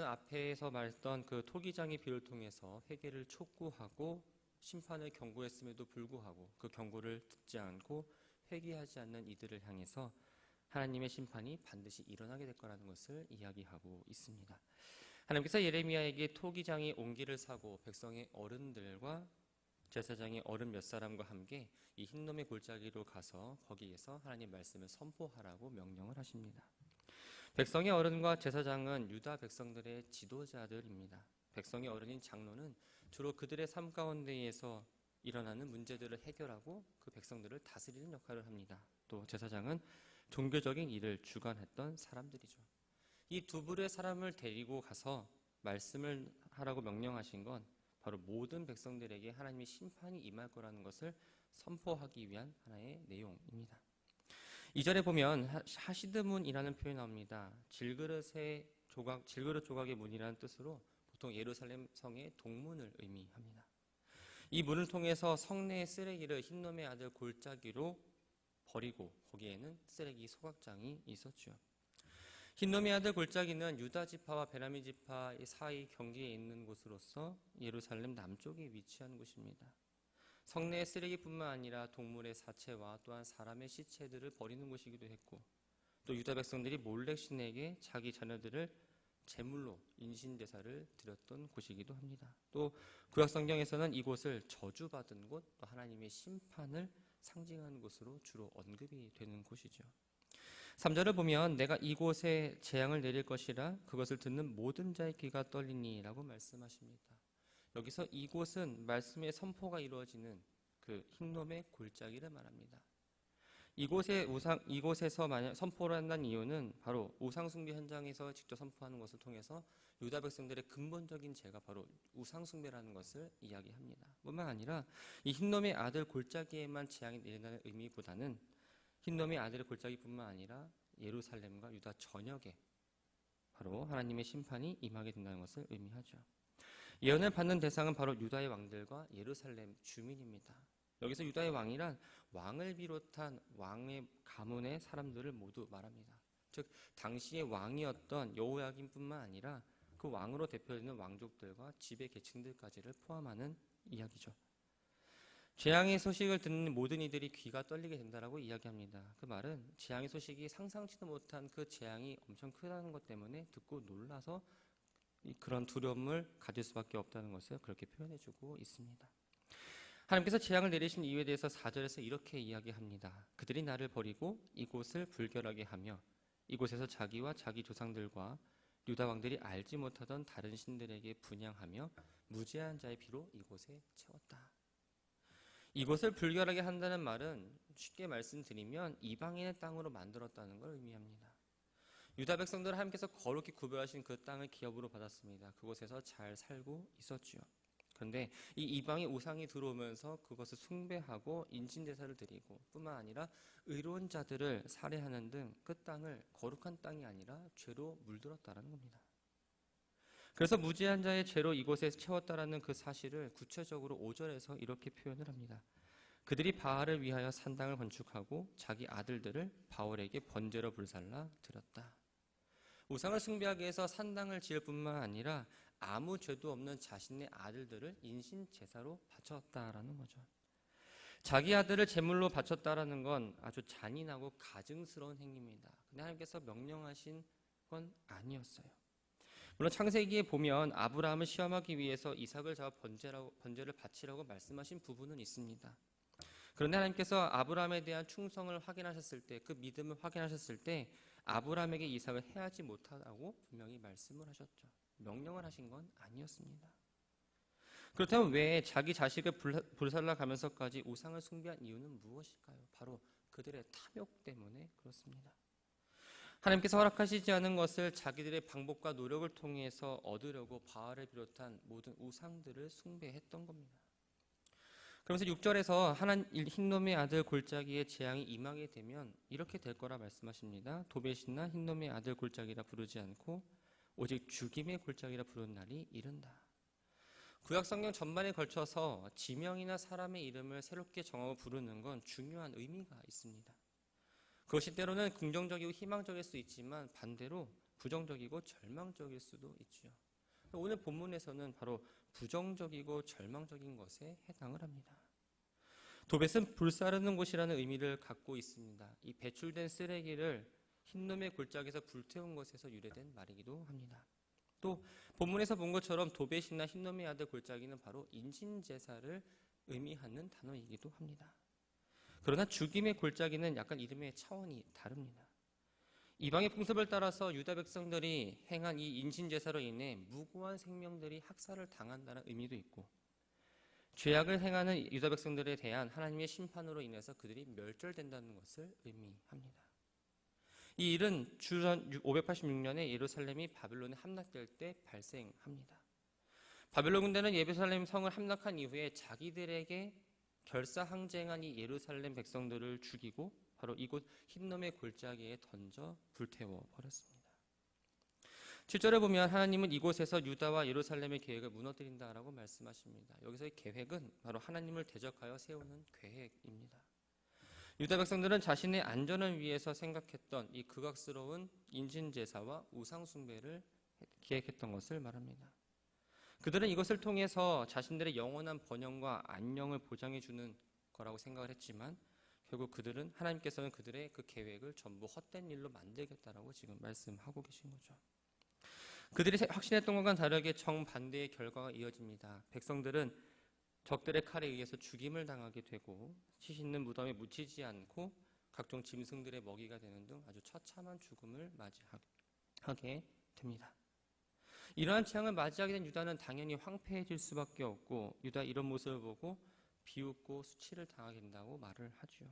앞에서 말했던 그 토기장의 비유를 통해서 회개를 촉구하고 심판을 경고했음에도 불구하고 그 경고를 듣지 않고 회개하지 않는 이들을 향해서 하나님의 심판이 반드시 일어나게 될 거라는 것을 이야기하고 있습니다. 하나님께서 예레미야에게 토기장이 옹기를 사고 백성의 어른들과 제사장의 어른 몇 사람과 함께 이 흰놈의 골짜기로 가서 거기에서 하나님 말씀을 선포하라고 명령을 하십니다. 백성의 어른과 제사장은 유다 백성들의 지도자들입니다. 백성의 어른인 장로는 주로 그들의 삶 가운데에서 일어나는 문제들을 해결하고 그 백성들을 다스리는 역할을 합니다. 또 제사장은 종교적인 일을 주관했던 사람들이죠. 이 두 부류의 사람을 데리고 가서 말씀을 하라고 명령하신 건 바로 모든 백성들에게 하나님의 심판이 임할 거라는 것을 선포하기 위한 하나의 내용입니다. 2절에 보면 하시드문이라는 표현이 나옵니다. 질그릇 조각의 문이라는 뜻으로 보통 예루살렘 성의 동문을 의미합니다. 이 문을 통해서 성내의 쓰레기를 흰놈의 아들 골짜기로 버리고 거기에는 쓰레기 소각장이 있었죠. 흰놈의 아들 골짜기는 유다 지파와 베냐민 지파 사이 경계에 있는 곳으로서 예루살렘 남쪽에 위치한 곳입니다. 성내의 쓰레기뿐만 아니라 동물의 사체와 또한 사람의 시체들을 버리는 곳이기도 했고, 또 유다 백성들이 몰렉 신에게 자기 자녀들을 제물로 인신제사를 드렸던 곳이기도 합니다. 또 구약 성경에서는 이곳을 저주받은 곳, 또 하나님의 심판을 상징하는 곳으로 주로 언급이 되는 곳이죠. 3절을 보면 내가 이곳에 재앙을 내릴 것이라 그것을 듣는 모든 자의 귀가 떨리니 라고 말씀하십니다. 여기서 이곳은 말씀의 선포가 이루어지는 그 흰놈의 골짜기를 말합니다. 이곳에서 만약 선포를 한다는 이유는 바로 우상숭배 현장에서 직접 선포하는 것을 통해서 유다 백성들의 근본적인 죄가 바로 우상숭배라는 것을 이야기합니다. 뿐만 아니라 이 흰놈의 아들 골짜기에만 재앙이 내린다는 의미보다는 흰놈의 아들의 골짜기뿐만 아니라 예루살렘과 유다 전역에 바로 하나님의 심판이 임하게 된다는 것을 의미하죠. 예언을 받는 대상은 바로 유다의 왕들과 예루살렘 주민입니다. 여기서 유다의 왕이란 왕을 비롯한 왕의 가문의 사람들을 모두 말합니다. 즉 당시의 왕이었던 여호야김뿐만 아니라 그 왕으로 대표되는 왕족들과 지배 계층들까지를 포함하는 이야기죠. 재앙의 소식을 듣는 모든 이들이 귀가 떨리게 된다라고 이야기합니다. 그 말은 재앙의 소식이 상상치도 못한 그 재앙이 엄청 크다는 것 때문에 듣고 놀라서 그런 두려움을 가질 수밖에 없다는 것을 그렇게 표현해주고 있습니다. 하나님께서 재앙을 내리신 이유에 대해서 4절에서 이렇게 이야기합니다. 그들이 나를 버리고 이곳을 불결하게 하며 이곳에서 자기와 자기 조상들과 유다 왕들이 알지 못하던 다른 신들에게 분향하며 무죄한 자의 피로 이곳에 채웠다. 이곳을 불결하게 한다는 말은 쉽게 말씀드리면 이방인의 땅으로 만들었다는 걸 의미합니다. 유다 백성들은 하나님께서 거룩히 구별하신 그 땅을 기업으로 받았습니다. 그곳에서 잘 살고 있었죠. 그런데 이 이방의 우상이 들어오면서 그것을 숭배하고 인신제사를 드리고 뿐만 아니라 의로운 자들을 살해하는 등 그 땅을 거룩한 땅이 아니라 죄로 물들었다는 겁니다. 그래서 무죄한 자의 죄로 이곳에 채웠다라는 그 사실을 구체적으로 5절에서 이렇게 표현을 합니다. 그들이 바알을 위하여 산당을 건축하고 자기 아들들을 바알에게 번제로 불살라 드렸다. 우상을 숭배하기 위해서 산당을 지을 뿐만 아니라 아무 죄도 없는 자신의 아들들을 인신 제사로 바쳤다라는 거죠. 자기 아들을 제물로 바쳤다라는 건 아주 잔인하고 가증스러운 행위입니다. 근데 하나님께서 명령하신 건 아니었어요. 물론 창세기에 보면 아브라함을 시험하기 위해서 이삭을 잡아 번제를 바치라고 말씀하신 부분은 있습니다. 그런데 하나님께서 아브라함에 대한 충성을 확인하셨을 때, 그 믿음을 확인하셨을 때 아브라함에게 이삭을 해하지 못하라고 분명히 말씀을 하셨죠. 명령을 하신 건 아니었습니다. 그렇다면 왜 자기 자식을 불살라 가면서까지 우상을 숭배한 이유는 무엇일까요? 바로 그들의 탐욕 때문에 그렇습니다. 하나님께서 허락하시지 않은 것을 자기들의 방법과 노력을 통해서 얻으려고 바알을 비롯한 모든 우상들을 숭배했던 겁니다. 그러면서 6절에서 흰놈의 아들 골짜기에 재앙이 임하게 되면 이렇게 될 거라 말씀하십니다. 도벳이나 흰놈의 아들 골짜기라 부르지 않고 오직 죽임의 골짜기라 부르는 날이 이른다. 구약성경 전반에 걸쳐서 지명이나 사람의 이름을 새롭게 정하고 부르는 건 중요한 의미가 있습니다. 그것이 때로는 긍정적이고 희망적일 수 있지만 반대로 부정적이고 절망적일 수도 있지요. 오늘 본문에서는 바로 부정적이고 절망적인 것에 해당을 합니다. 도벳은 불사르는 곳이라는 의미를 갖고 있습니다. 이 배출된 쓰레기를 흰놈의 골짜기에서 불태운 것에서 유래된 말이기도 합니다. 또 본문에서 본 것처럼 도벳이나 흰놈의 아들 골짜기는 바로 인신제사를 의미하는 단어이기도 합니다. 그러나 죽임의 골짜기는 약간 이름의 차원이 다릅니다. 이방의 풍습을 따라서 유다 백성들이 행한 이 인신제사로 인해 무고한 생명들이 학살을 당한다는 의미도 있고, 죄악을 행하는 유다 백성들에 대한 하나님의 심판으로 인해서 그들이 멸절된다는 것을 의미합니다. 이 일은 주전 586년에 예루살렘이 바벨론에 함락될 때 발생합니다. 바벨론 군대는 예루살렘 성을 함락한 이후에 자기들에게 결사항쟁한 이 예루살렘 백성들을 죽이고 바로 이곳 흰놈의 골짜기에 던져 불태워 버렸습니다. 7절에 보면 하나님은 이곳에서 유다와 예루살렘의 계획을 무너뜨린다라고 말씀하십니다. 여기서의 계획은 바로 하나님을 대적하여 세우는 계획입니다. 유다 백성들은 자신의 안전을 위해서 생각했던 이 극악스러운 인신제사와 우상숭배를 계획했던 것을 말합니다. 그들은 이것을 통해서 자신들의 영원한 번영과 안녕을 보장해 주는 거라고 생각을 했지만 결국 그들은 하나님께서는 그들의 그 계획을 전부 헛된 일로 만들겠다라고 지금 말씀하고 계신 거죠. 그들이 확신했던 것과는 다르게 정반대의 결과가 이어집니다. 백성들은 적들의 칼에 의해서 죽임을 당하게 되고 치시는 무덤에 묻히지 않고 각종 짐승들의 먹이가 되는 등 아주 처참한 죽음을 맞이하게 됩니다. 이러한 재앙을 맞이하게 된 유다는 당연히 황폐해질 수밖에 없고 유다 이런 모습을 보고 비웃고 수치를 당하게 된다고 말을 하죠.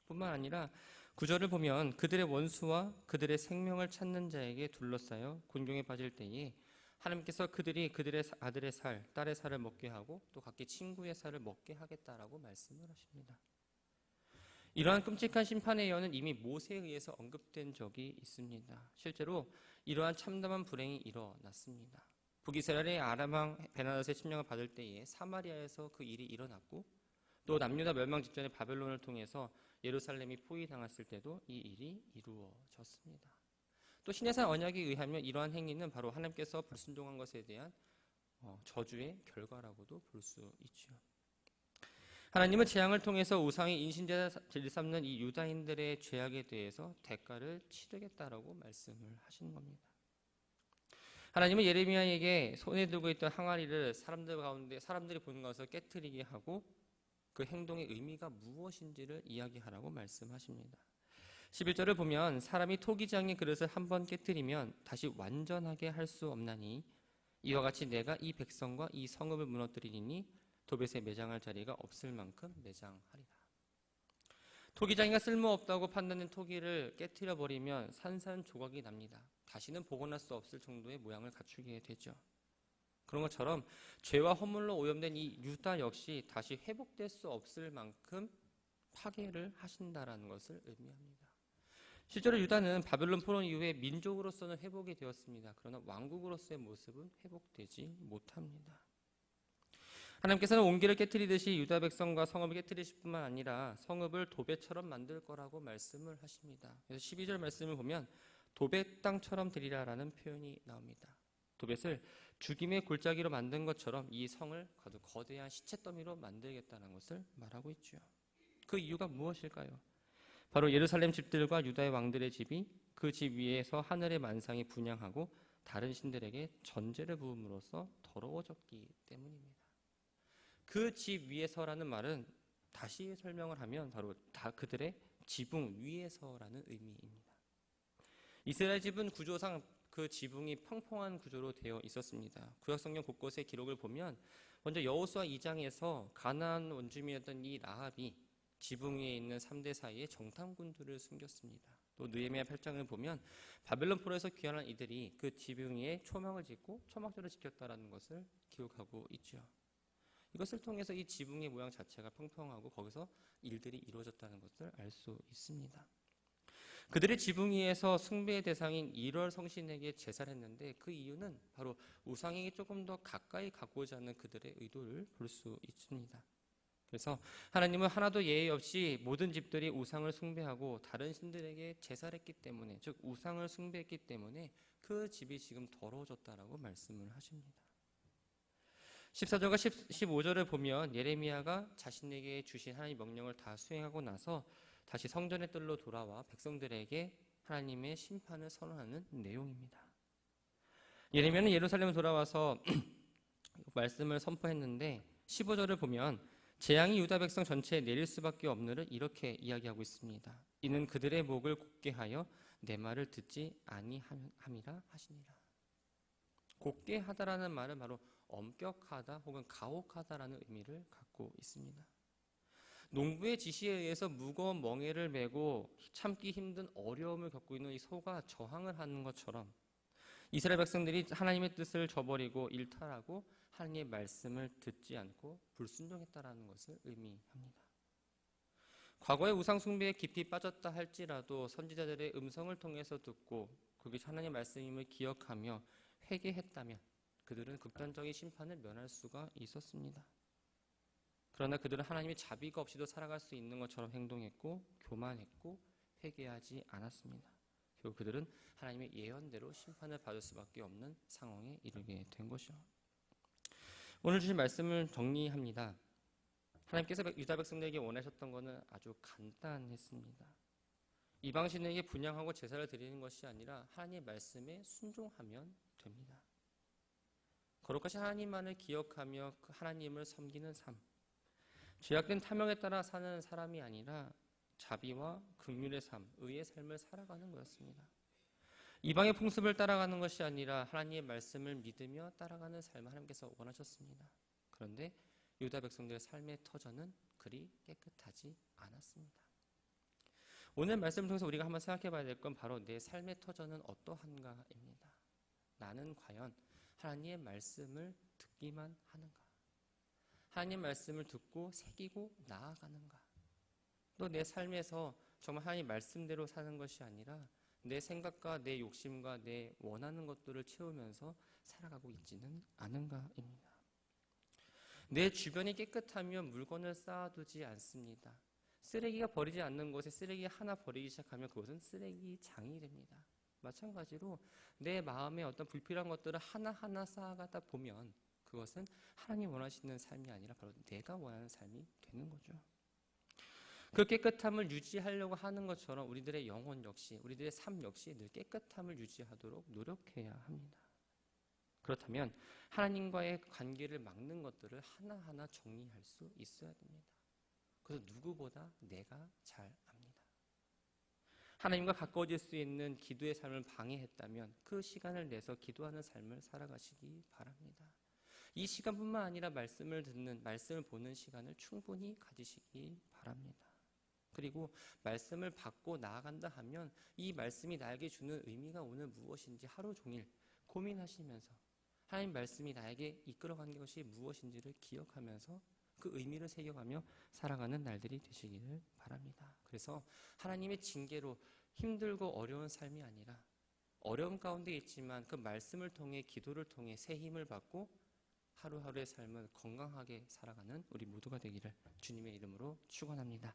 뿐만 아니라 구절을 보면 그들의 원수와 그들의 생명을 찾는 자에게 둘러싸여 곤경에 빠질 때에 하나님께서 그들이 그들의 아들의 살, 딸의 살을 먹게 하고 또 각기 친구의 살을 먹게 하겠다라고 말씀을 하십니다. 이러한 끔찍한 심판의 예언은 이미 모세에 의해서 언급된 적이 있습니다. 실제로 이러한 참담한 불행이 일어났습니다. 북이스라엘의 아람 왕 베나닷의 침략을 받을 때에 사마리아에서 그 일이 일어났고 또 남유다 멸망 직전에 바벨론을 통해서 예루살렘이 포위당했을 때도 이 일이 이루어졌습니다. 또 시내산 언약에 의하면 이러한 행위는 바로 하나님께서 불순종한 것에 대한 저주의 결과라고도 볼 수 있죠. 하나님은 재앙을 통해서 우상의 인신제사를 삼는 이 유다인들의 죄악에 대해서 대가를 치르겠다라고 말씀을 하시는 겁니다. 하나님은 예레미야에게 손에 들고 있던 항아리를 사람들 가운데 사람들이 보는 것을 깨트리게 하고 그 행동의 의미가 무엇인지를 이야기하라고 말씀하십니다. 11절을 보면 사람이 토기장의 그릇을 한번 깨트리면 다시 완전하게 할 수 없나니 이와 같이 내가 이 백성과 이 성읍을 무너뜨리니 도벳에 매장할 자리가 없을 만큼 매장하리라. 토기장이가 쓸모없다고 판단된 토기를 깨트려 버리면 산산조각이 납니다. 다시는 복원할 수 없을 정도의 모양을 갖추게 되죠. 그런 것처럼 죄와 허물로 오염된 이 유다 역시 다시 회복될 수 없을 만큼 파괴를 하신다라는 것을 의미합니다. 실제로 유다는 바벨론 포로 이후에 민족으로서는 회복이 되었습니다. 그러나 왕국으로서의 모습은 회복되지 못합니다. 하나님께서는 온기를 깨트리듯이 유다 백성과 성읍을 깨트리실 뿐만 아니라 성읍을 도벳처럼 만들 거라고 말씀을 하십니다. 그래서 12절 말씀을 보면 도벳 땅처럼 되리라라는 표현이 나옵니다. 도벳을 죽임의 골짜기로 만든 것처럼 이 성을 거대한 시체 더미로 만들겠다는 것을 말하고 있죠. 그 이유가 무엇일까요? 바로 예루살렘 집들과 유다의 왕들의 집이 그 집 위에서 하늘의 만상이 분향하고 다른 신들에게 전제를 부음으로써 더러워졌기 때문입니다. 그 집 위에서라는 말은 다시 설명을 하면 바로 다 그들의 지붕 위에서라는 의미입니다. 이스라엘 집은 구조상 그 지붕이 평평한 구조로 되어 있었습니다. 구약성경 곳곳의 기록을 보면 먼저 여호수아 2장에서 가나안 원주민이었던 이 라합이 지붕 위에 있는 3대 사이에 정탐꾼들을 숨겼습니다. 또 느헤미야 8장을 보면 바벨론 포로에서 귀환한 이들이 그 지붕 위에 초막을 짓고 초막절을 지켰다라는 것을 기록하고 있죠. 이것을 통해서 이 지붕의 모양 자체가 평평하고 거기서 일들이 이루어졌다는 것을 알 수 있습니다. 그들의 지붕 위에서 숭배의 대상인 1월 성신에게 제사를 했는데 그 이유는 바로 우상에게 조금 더 가까이 가고자 하는 그들의 의도를 볼 수 있습니다. 그래서 하나님은 하나도 예외 없이 모든 집들이 우상을 숭배하고 다른 신들에게 제사를 했기 때문에, 즉 우상을 숭배했기 때문에 그 집이 지금 더러워졌다라고 말씀을 하십니다. 14절과 15절을 보면 예레미야가 자신에게 주신 하나님의 명령을 다 수행하고 나서 다시 성전의 뜰로 돌아와 백성들에게 하나님의 심판을 선언하는 내용입니다. 예레미야는 예루살렘에 돌아와서 말씀을 선포했는데 15절을 보면 재앙이 유다 백성 전체에 내릴 수밖에 없느를 이렇게 이야기하고 있습니다. 이는 그들의 목을 굳게 하여 내 말을 듣지 아니함이라 하시니라. 굳게 하다라는 말은 바로 엄격하다 혹은 가혹하다라는 의미를 갖고 있습니다. 농부의 지시에 의해서 무거운 멍에를 메고 참기 힘든 어려움을 겪고 있는 이 소가 저항을 하는 것처럼 이스라엘 백성들이 하나님의 뜻을 저버리고 일탈하고 하나님의 말씀을 듣지 않고 불순종했다라는 것을 의미합니다. 과거의 우상 숭배에 깊이 빠졌다 할지라도 선지자들의 음성을 통해서 듣고 그게 하나님의 말씀임을 기억하며 회개했다면 그들은 극단적인 심판을 면할 수가 있었습니다. 그러나 그들은 하나님의 자비가 없이도 살아갈 수 있는 것처럼 행동했고 교만했고 회개하지 않았습니다. 결국 그들은 하나님의 예언대로 심판을 받을 수밖에 없는 상황에 이르게 된 것이죠. 오늘 주신 말씀을 정리합니다. 하나님께서 유다 백성들에게 원하셨던 것은 아주 간단했습니다. 이방신에게 분향하고 제사를 드리는 것이 아니라 하나님의 말씀에 순종하면 됩니다. 거룩하신 하나님만을 기억하며 그 하나님을 섬기는 삶, 죄악된 탐욕에 따라 사는 사람이 아니라 자비와 긍휼의 삶, 의의 삶을 살아가는 것이었습니다. 이방의 풍습을 따라가는 것이 아니라 하나님의 말씀을 믿으며 따라가는 삶을 하나님께서 원하셨습니다. 그런데 유다 백성들의 삶의 터전은 그리 깨끗하지 않았습니다. 오늘 말씀을 통해서 우리가 한번 생각해 봐야 될 건 바로 내 삶의 터전은 어떠한가입니다. 나는 과연 하나님의 말씀을 듣기만 하는가? 하나님의 말씀을 듣고 새기고 나아가는가? 또 내 삶에서 정말 하나님의 말씀대로 사는 것이 아니라 내 생각과 내 욕심과 내 원하는 것들을 채우면서 살아가고 있지는 않은가입니다. 내 주변이 깨끗하면 물건을 쌓아두지 않습니다. 쓰레기가 버리지 않는 곳에 쓰레기 하나 버리기 시작하면 그것은 쓰레기장이 됩니다. 마찬가지로 내 마음에 어떤 불필요한 것들을 하나하나 쌓아가다 보면 그것은 하나님 원하시는 삶이 아니라 바로 내가 원하는 삶이 되는 거죠. 그 깨끗함을 유지하려고 하는 것처럼 우리들의 영혼 역시, 우리들의 삶 역시 늘 깨끗함을 유지하도록 노력해야 합니다. 그렇다면 하나님과의 관계를 막는 것들을 하나하나 정리할 수 있어야 됩니다. 그래서 누구보다 내가 잘 압니다. 하나님과 가까워질 수 있는 기도의 삶을 방해했다면 그 시간을 내서 기도하는 삶을 살아가시기 바랍니다. 이 시간뿐만 아니라 말씀을 듣는, 말씀을 보는 시간을 충분히 가지시기 바랍니다. 그리고 말씀을 받고 나아간다 하면 이 말씀이 나에게 주는 의미가 오늘 무엇인지 하루 종일 고민하시면서 하나님 말씀이 나에게 이끌어가는 것이 무엇인지를 기억하면서 그 의미를 새겨가며 살아가는 날들이 되시기를 바랍니다. 그래서 하나님의 징계로 힘들고 어려운 삶이 아니라 어려움 가운데 있지만 그 말씀을 통해 기도를 통해 새 힘을 받고 하루하루의 삶을 건강하게 살아가는 우리 모두가 되기를 주님의 이름으로 축원합니다.